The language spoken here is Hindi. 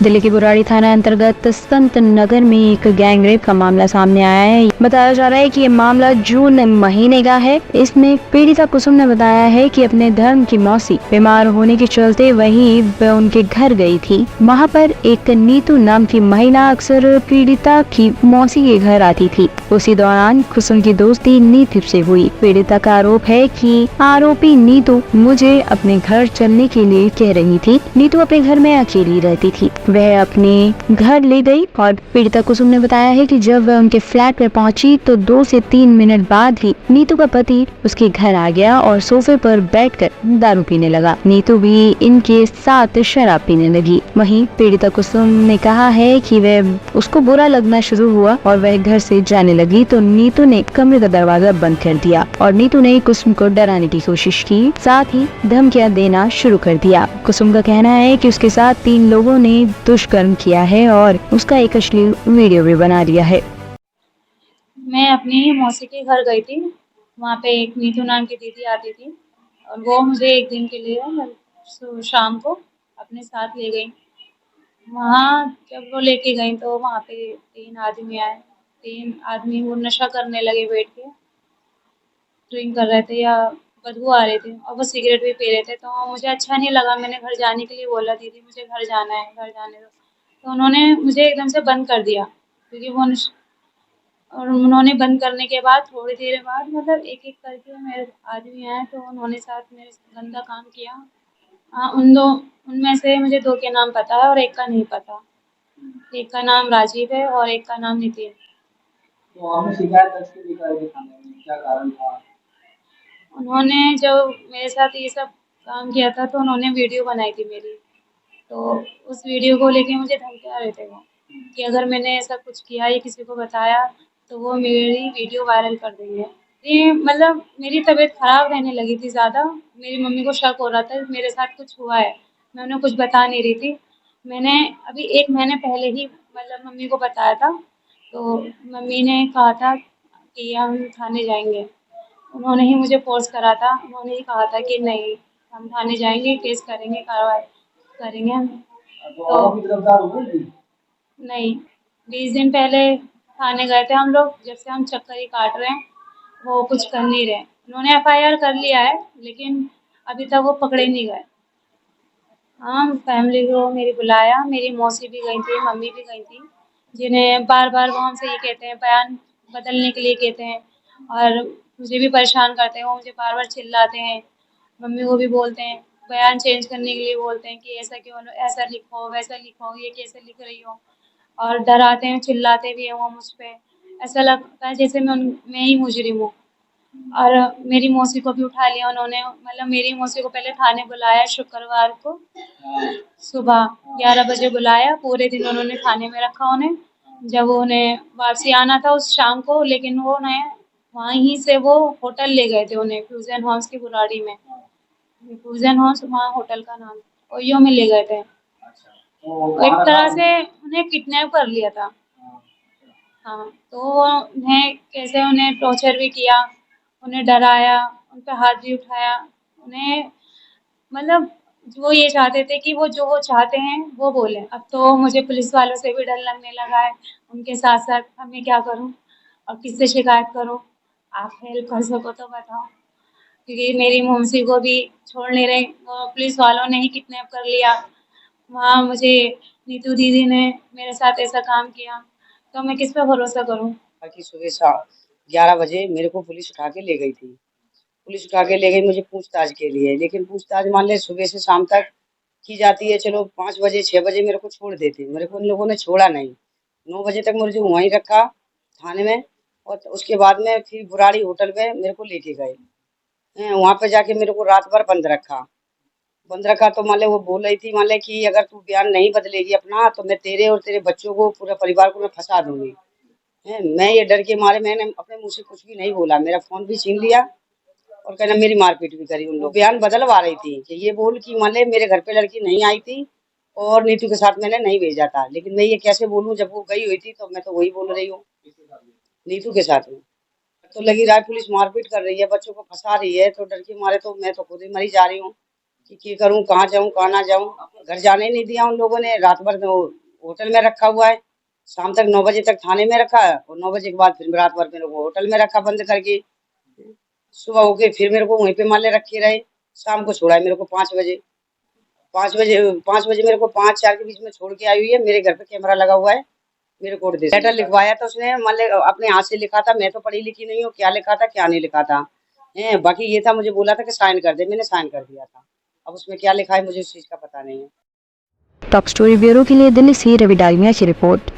दिल्ली के बुराड़ी थाना अंतर्गत संत नगर में एक गैंग रेप का मामला सामने आया है। बताया जा रहा है कि ये मामला जून महीने का है। इसमें पीड़िता कुसुम ने बताया है कि अपने धर्म की मौसी बीमार होने के चलते वहीं वह उनके घर गई थी। वहां पर एक नीतू नाम की महिला अक्सर पीड़िता की मौसी के घर आती थी। उसी दौरान कुसुम की दोस्ती नीतू से हुई। पीड़िता का आरोप है कि आरोपी नीतू मुझे अपने घर चलने के लिए कह रही थी। नीतू अपने घर में अकेली रहती थी। वह अपने घर ले गई और पीड़िता कुसुम ने बताया है कि जब वह उनके फ्लैट पर पहुंची तो 2 से 3 मिनट बाद ही नीतू का पति उसके घर आ गया और सोफे पर बैठकर दारू पीने लगा। नीतू भी इनके साथ शराब पीने लगी। वहीं पीड़िता कुसुम ने कहा है कि वह उसको बुरा लगना शुरू हुआ और वह घर से जाने लगी तो नीतू ने कमरे का दरवाजा बंद कर दिया और नीतू ने कुसुम को डराने की कोशिश की, साथ ही धमकियां देना शुरू कर दिया। कुसुम का कहना है कि उसके साथ 3 लोगों ने दुष्कर्म किया है और उसका एक अश्लील वीडियो भी बना दिया है। मैं अपनी मौसी के घर गई थी। वहाँ पे एक नीतू नाम की दीदी आती थी और वो मुझे एक दिन के लिए शाम को अपने साथ ले गई। वहाँ जब वो लेके गई तो वहाँ पे 3 आदमी आए। 3 आदमी वो नशा करने लगे, बैठ के ड्रिंक कर रहे थे या बदबू आ रहे थे और वो सिगरेट भी पी रहे थे। तो मुझे अच्छा नहीं लगा, मैंने घर जाने के लिए बोला, दीदी मुझे घर जाना है, घर जाने दो। तो उन्होंने मुझे एकदम से बंद कर दिया क्योंकि वो और उन्होंने बंद करने के बाद थोड़ी देर बाद मतलब एक-एक करके मेरे आदमी आए तो उन्होंने साथ मेरे गंदा काम किया। हाँ, उनमें से मुझे 2 के नाम पता है और एक का नहीं पता। एक का नाम राजीव है और एक का नाम नितिन। तो आपने शिकायत दर्ज क्यों कराई थी थाने में? क्या कारण था? उन्होंने जब मेरे साथ ये सब काम किया था तो उन्होंने वीडियो बनाई थी मेरी। तो उस वीडियो को लेके मुझे धमकिया रहे थे वो कि अगर मैंने ऐसा कुछ किया या किसी को बताया तो वो मेरी वीडियो वायरल कर देंगे। ये मतलब मेरी तबीयत ख़राब रहने लगी थी ज़्यादा। मेरी मम्मी को शक हो रहा था मेरे साथ कुछ हुआ है। मैं उन्हें कुछ बता नहीं रही थी। मैंने अभी 1 महीने पहले ही मतलब मम्मी को बताया था। तो मम्मी ने कहा था कि हम थाने जाएँगे। उन्होंने ही मुझे फ़ोर्स करा था। उन्होंने ही कहा था कि नहीं, हम थाने जाएँगे, केस करेंगे, कार्रवाई करेंगे हम। तो तो आरोपी गिरफ्तार हो गई थी? नहीं, 20 दिन पहले थाने गए थे हम लोग, जब से हम चक्कर ही काट रहे हैं, वो कुछ कर नहीं रहे। उन्होंने एफआईआर कर लिया है, लेकिन अभी तक वो पकड़े नहीं गए। हाँ, फैमिली को मेरी बुलाया, मेरी मौसी भी गई थी, मम्मी भी गई थी, जिन्हें बार-बार वो हमसे ये कहते हैं, बयान बदलने के लिए कहते हैं और मुझे भी परेशान करते हैं, वो मुझे बार-बार चिल्लाते हैं। मम्मी को भी बोलते हैं, बयान चेंज करने के लिए बोलते हैं कि ऐसा क्यों, ऐसा लिखो, वैसा लिखो, ये कैसे लिख रही हो? और डराते हैं, चिल्लाते भी हैं वो मुझ पे। ऐसा लगता है जैसे मैं ही मुजरिम हूँ। और मेरी मौसी को भी उठा लिया उन्होंने, मतलब मेरी मौसी को पहले थाने बुलाया शुक्रवार को सुबह 11 बजे बुलाया। पूरे दिन उन्होंने थाने में रखा उन्हें। जब उन्हें वापसी आना था उस शाम को, लेकिन वो उन्हें वहीं से वो होटल ले गए थे उन्हें, फ्यूजन हॉर्स की बुराड़ी में। फ्यूजन हॉर्स वहाँ होटल का नाम, ओयो में ले गए थे। तो एक वहाँ तरह रखा? से उन्हें किडनैप कर लिया था। हाँ, तो उन्हें कैसे उन्हें टॉर्चर भी किया, उन्हें डराया, उन पे हाथ भी उठाया। उन्हें मतलब वो ये चाहते थे कि वो जो वो चाहते हैं वो बोलें। अब तो मुझे पुलिस वालों से भी डर लगने लगा है। उनके साथ-साथ अब मैं क्या करूँ और किससे शिकायत करूँ? आप हेल्प कर सको तो बताओ। क्योंकि मेरी मौसी को भी छोड़ नहीं रहे, वो पुलिस वालों ने ही किडनैप कर लिया। वहाँ मुझे नीतू दीदी ने मेरे साथ ऐसा काम किया, तो मैं किस पे भरोसा करूँ? कि सुबह 11 बजे मेरे को पुलिस उठा के ले गई थी। पुलिस उठा के ले गई मुझे पूछताछ के लिए, लेकिन पूछताछ मान ले सुबह से शाम तक की जाती है। चलो 5 बजे 6 बजे मेरे को छोड़ देते, मेरे को इन लोगों ने छोड़ा नहीं। 9 बजे तक मुझे वहीं रखा थाने में और उसके बाद में फिर बुराड़ी होटल में मेरे को लेके गए। वहाँ पे जाके मेरे को रात भर बंद रखा। तो मान ले वो बोल रही थी मान ले कि अगर तू बयान नहीं बदलेगी अपना तो मैं तेरे और तेरे बच्चों को, पूरे परिवार को मैं फंसा दूंगी। मैं ये डर के मारे मैंने अपने मुंह से कुछ भी नहीं बोला, मेरा फोन भी छीन लिया और कहना मेरी मारपीट भी करी। उन लोग बयान बदलवा रही थी कि ये बोल कि मान ले मेरे घर पे लड़की नहीं आई थी और नीतू के साथ मैंने नहीं भेजा था, लेकिन मैं ये कैसे बोलूं जब वो गई हुई थी। तो मैं तो वही बोल रही हूँ, नीतू के साथ में। तो लगी रहा पुलिस मारपीट कर रही है, बच्चों को फंसा रही है, तो डर के मारे तो मैं तो खुद ही मरी जा रही हूँ। कि करूं, कहाँ जाऊं कहाँ ना जाऊं। घर जाने नहीं दिया उन लोगों ने, रात भर तो होटल में रखा हुआ है। शाम तक 9 बजे तक थाने में रखा और 9 बजे के बाद फिर रात भर मेरे को होटल में रखा बंद करके। सुबह होके फिर मेरे को वहीं पे माले रखे रहे। शाम को छोड़ा है मेरे को 5 बजे। 5 बजे मेरे को 5-4 के बीच में छोड़ के आई हुई है। मेरे घर पे कैमरा लगा हुआ है। मेरे को लेटर लिखवाया था उसने, मान ले अपने हाथ से लिखा था। मैं तो पढ़ी लिखी नहीं हूँ, क्या लिखा था क्या नहीं लिखा था है। बाकी ये था, मुझे बोला था कि साइन कर दे, मैंने साइन कर दिया था। अब उसमें क्या लिखा है मुझे उस चीज का पता नहीं है। टॉप स्टोरी ब्यूरो के लिए दिल्ली से रवि डालमिया की रिपोर्ट।